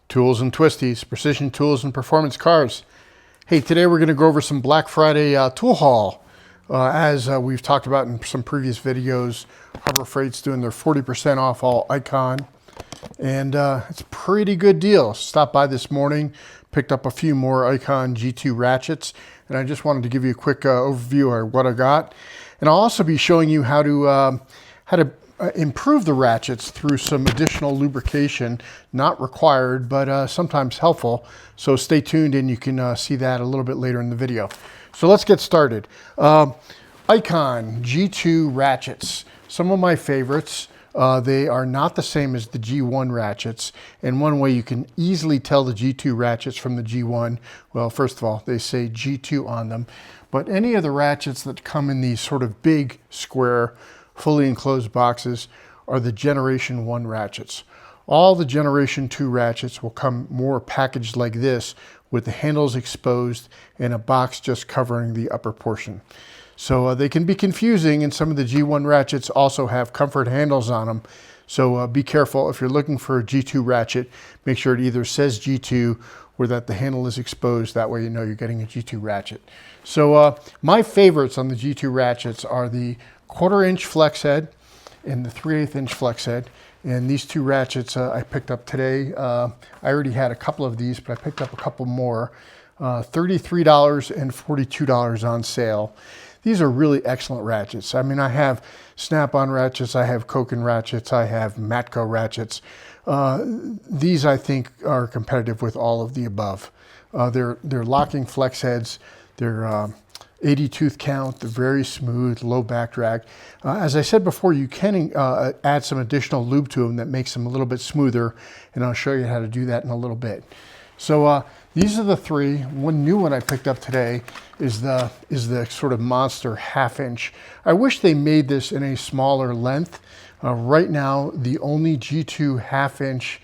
Tools and Twisties, precision tools and performance cars. Hey, today we're going to go over some Black Friday tool haul. As we've talked about in some previous videos, Harbor Freight's doing their 40% off all Icon. And it's a pretty good deal. Stopped by this morning, picked up a few more Icon G2 ratchets, and I just wanted to give you a quick overview of what I got. And I'll also be showing you how to improve the ratchets through some additional lubrication, not required, but sometimes helpful. So stay tuned and you can see that a little bit later in the video. So let's get started. Icon G2 ratchets, some of my favorites. They are not the same as the G1 ratchets. And one way you can easily tell the G2 ratchets from the G1, well, first of all, they say G2 on them. But any of the ratchets that come in these sort of big, square, fully enclosed boxes are the Generation 1 ratchets. All the Generation 2 ratchets will come more packaged like this with the handles exposed and a box just covering the upper portion. So they can be confusing, and some of the G1 ratchets also have comfort handles on them. So be careful. If you're looking for a G2 ratchet, make sure it either says G2 or that the handle is exposed. That way you know you're getting a G2 ratchet. So my favorites on the G2 ratchets are the 1/4 inch flex head and the 3/8 inch flex head. And these two ratchets I picked up today. I already had a couple of these, but I picked up a couple more. $33 and $42 on sale. These are really excellent ratchets. I mean, I have snap-on ratchets, I have Koken ratchets, I have Matco ratchets. These I think are competitive with all of the above. They're locking flex heads. They're 80 tooth count, they're very smooth, low back drag. As I said before, you can add some additional lube to them that makes them a little bit smoother, and I'll show you how to do that in a little bit. So these are the three. One new one I picked up today is the sort of monster 1/2 inch. I wish they made this in a smaller length. Right now, the only G2 1/2 inch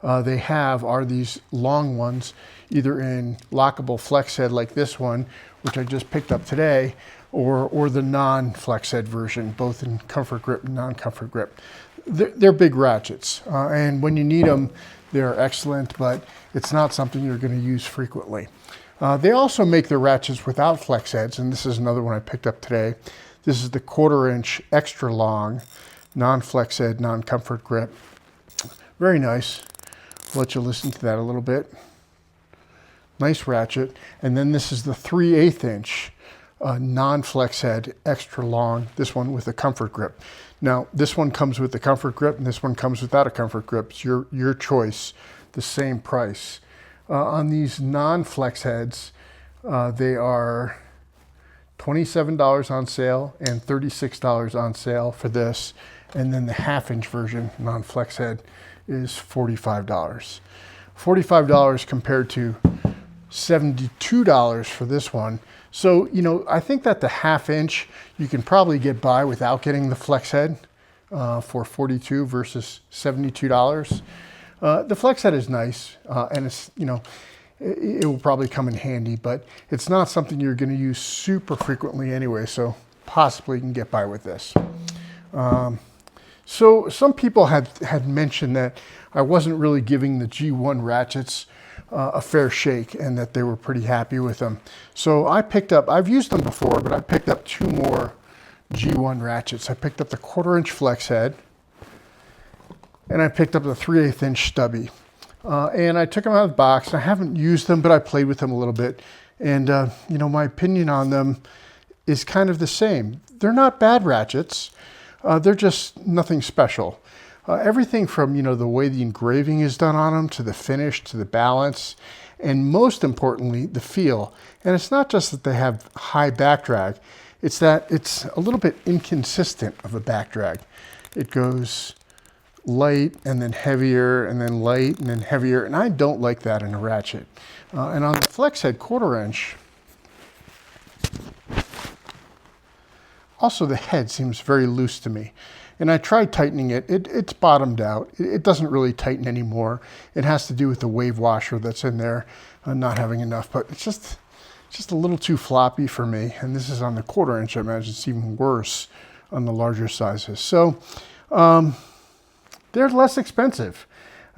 they have are these long ones, either in lockable flex head like this one, which I just picked up today, or the non-flex head version, both in comfort grip and non-comfort grip. They're big ratchets, and when you need them, they're excellent, but it's not something you're going to use frequently. They also make their ratchets without flex heads, and this is another one I picked up today. This is the 1/4 inch extra long, non-flex head, non-comfort grip. Very nice. I'll let you listen to that a little bit. Nice ratchet. And then this is the 3/8 inch non-flex head, extra long, this one with a comfort grip. Now, this one comes with the comfort grip, and this one comes without a comfort grip. It's your choice, the same price. On these non-flex heads, they are $27 on sale and $36 on sale for this. And then the 1/2 inch version, non-flex head, is $45. $45 compared to $72 for this one. So, you know, I think that the 1/2 inch, you can probably get by without getting the flex head for $42 versus $72. The flex head is nice, and it's, you know, it will probably come in handy, but it's not something you're going to use super frequently anyway, so possibly you can get by with this. So some people had mentioned that I wasn't really giving the G1 ratchets a fair shake, and that they were pretty happy with them. So I've used them before, but I picked up two more G1 ratchets. I picked up the 1/4 inch flex head, and I picked up the 3/8 inch stubby. And I took them out of the box. I haven't used them, but I played with them a little bit. And, you know, my opinion on them is kind of the same. They're not bad ratchets. They're just nothing special. Everything from, you know, the way the engraving is done on them, to the finish, to the balance, and most importantly, the feel. And it's not just that they have high back drag, it's that it's a little bit inconsistent of a back drag. It goes light and then heavier and then light and then heavier, and I don't like that in a ratchet. And on the flex head 1/4 inch, also the head seems very loose to me. And I tried tightening it. It's bottomed out. It doesn't really tighten anymore. It has to do with the wave washer that's in there, not having enough. But it's just a little too floppy for me. And this is on the 1/4 inch. I imagine it's even worse on the larger sizes. So they're less expensive.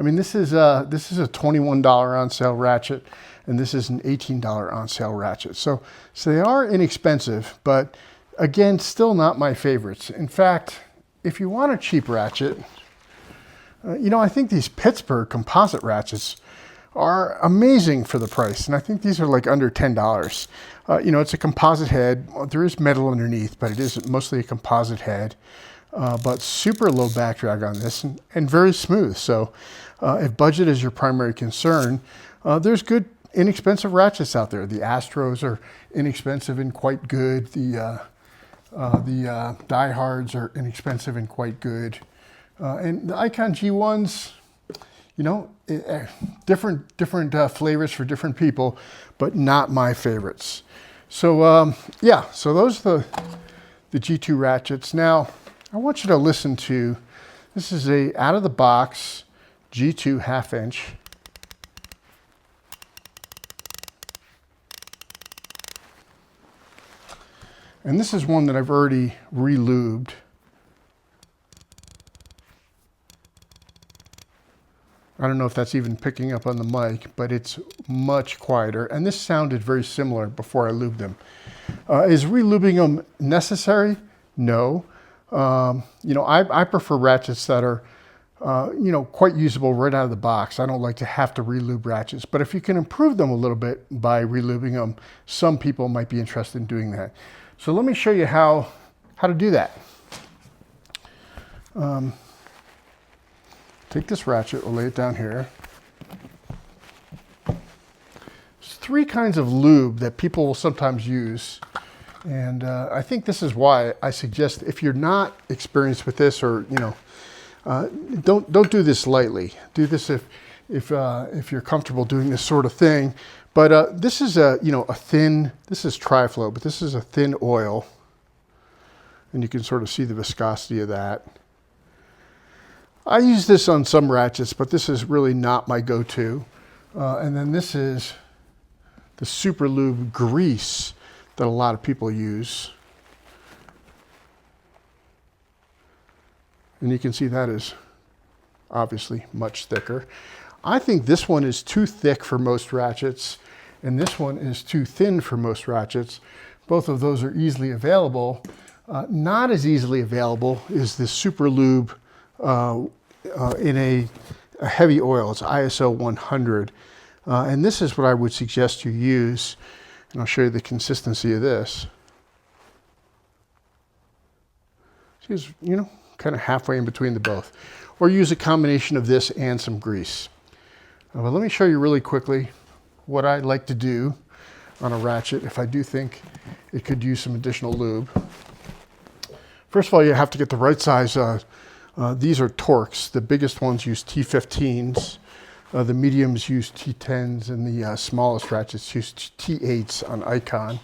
I mean, this is a $21 on sale ratchet, and this is an $18 on sale ratchet. So they are inexpensive, but again, still not my favorites. In fact, if you want a cheap ratchet, you know, I think these Pittsburgh Composite ratchets are amazing for the price. And I think these are like under $10. You know, it's a composite head. There is metal underneath, but it is mostly a composite head. But super low back drag on this and very smooth. So if budget is your primary concern, there's good inexpensive ratchets out there. The Astros are inexpensive and quite good. The DieHards are inexpensive and quite good. And the Icon G1s, you know, different flavors for different people, but not my favorites. So yeah, so those are the G2 ratchets. Now, I want you to listen to, this is a out of the box G2 1/2 inch. And this is one that I've already re-lubed. I don't know if that's even picking up on the mic, but it's much quieter. And this sounded very similar before I lubed them. Is re-lubing them necessary? No. You know, I prefer ratchets that are, you know, quite usable right out of the box. I don't like to have to re-lube ratchets, but if you can improve them a little bit by re-lubing them, some people might be interested in doing that. So let me show you how to do that. Take this ratchet, we'll lay it down here. There's 3 kinds of lube that people will sometimes use. And I think this is why I suggest if you're not experienced with this, or, you know, don't do this lightly. Do this if you're comfortable doing this sort of thing. But this is you know, a thin, this is Tri-Flow, but this is a thin oil. And you can sort of see the viscosity of that. I use this on some ratchets, but this is really not my go-to. And then this is the Super Lube grease that a lot of people use. And you can see that is obviously much thicker. I think this one is too thick for most ratchets, and this one is too thin for most ratchets. Both of those are easily available. Not as easily available is the Super Lube in a heavy oil. It's ISO 100. And this is what I would suggest you use. And I'll show you the consistency of this. It's, you know, kind of halfway in between the both. Or use a combination of this and some grease. But let me show you really quickly what I like to do on a ratchet if I do think it could use some additional lube. First of all, you have to get the right size. These are Torx. The biggest ones use T15s. The mediums use T10s, and the smallest ratchets use T8s on Icon.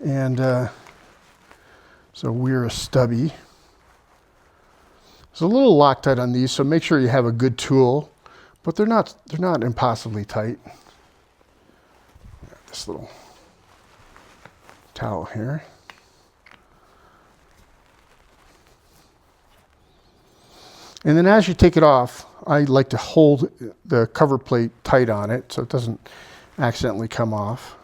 And so we're a stubby. There's a little Loctite on these, so make sure you have a good tool, but they're not impossibly tight. Got this little towel here. And then as you take it off, I like to hold the cover plate tight on it so it doesn't accidentally come off.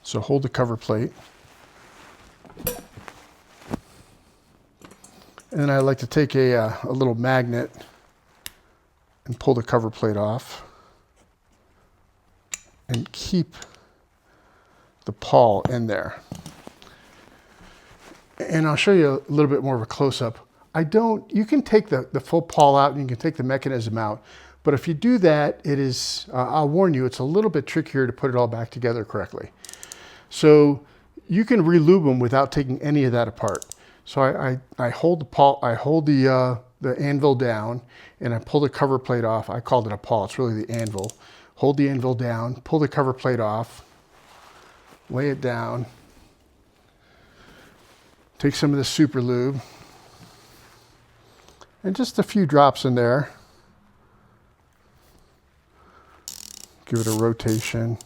So hold the cover plate. And then I like to take a little magnet and pull the cover plate off. And keep the pawl in there. And I'll show you a little bit more of a close-up. You can take the full pawl out and you can take the mechanism out, but if you do that, it is, I'll warn you, it's a little bit trickier to put it all back together correctly. So you can re-lube them without taking any of that apart. So I hold the pawl, I hold the anvil down, and I pull the cover plate off. I called it a pawl, it's really the anvil. Hold the anvil down, pull the cover plate off, lay it down, take some of the Super Lube, and just a few drops in there. Give it a rotation.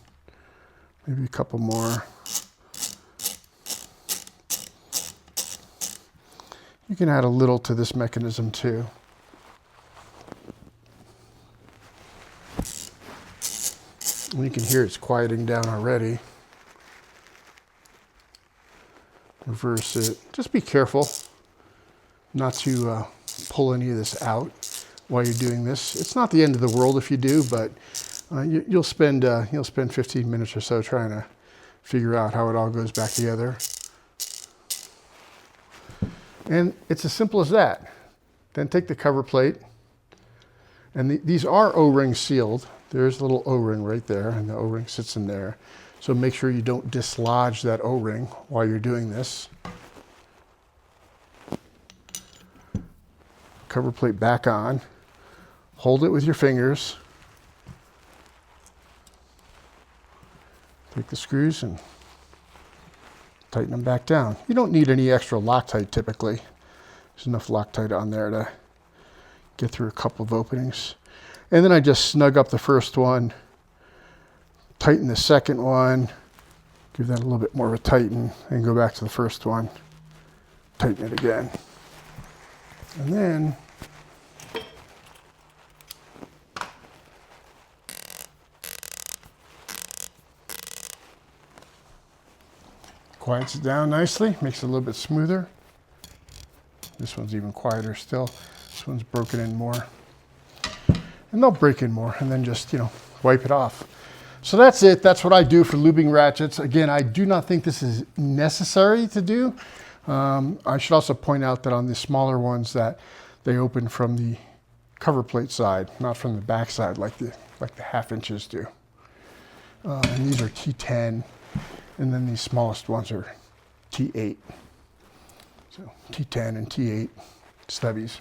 Maybe a couple more. You can add a little to this mechanism too. And you can hear it's quieting down already. Reverse it. Just be careful not to pull any of this out while you're doing this. It's not the end of the world if you do, but you'll spend 15 minutes or so trying to figure out how it all goes back together. And it's as simple as that. Then take the cover plate, and these are O-ring sealed. There's a little O-ring right there, and the O-ring sits in there. So make sure you don't dislodge that O-ring while you're doing this. Cover plate back on. Hold it with your fingers. Take the screws and tighten them back down. You don't need any extra Loctite typically. There's enough Loctite on there to get through a couple of openings. And then I just snug up the first one, tighten the second one, give that a little bit more of a tighten, and go back to the first one, tighten it again. And then quiets it down nicely, makes it a little bit smoother. This one's even quieter still. This one's broken in more. And they'll break in more, and then just, wipe it off. So that's it. That's what I do for lubing ratchets. Again, I do not think this is necessary to do. I should also point out that on the smaller ones that they open from the cover plate side, not from the back side like the half inches do. And these are T10, and then these smallest ones are T8. So T10 and T8 stubbies.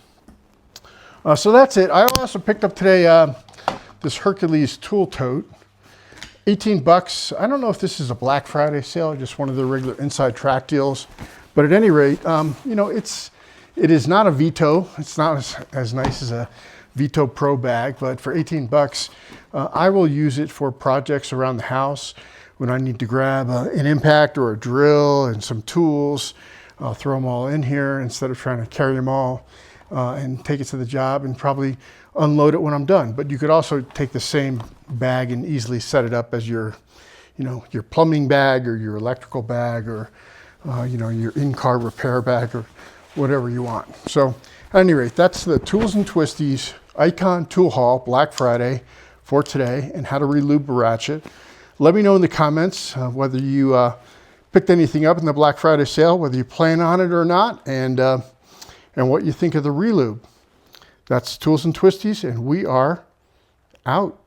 So that's it. I also picked up today this Hercules tool tote, 18 bucks. I don't know if this is a Black Friday sale or just one of the regular inside track deals, but at any rate, it is not a Vito. It's not as nice as a Vito Pro bag, but for 18 bucks, I will use it for projects around the house. When I need to grab an impact or a drill and some tools, I'll throw them all in here instead of trying to carry them all and take it to the job and probably unload it when I'm done. But you could also take the same bag and easily set it up as your plumbing bag or your electrical bag or your in-car repair bag or whatever you want. So at any rate, that's the Tools and Twisties Icon Tool Haul Black Friday for today and how to re-lube a ratchet. Let me know in the comments whether you picked anything up in the Black Friday sale, whether you plan on it or not, and what you think of the re-lube. That's Tools and Twisties, and we are out.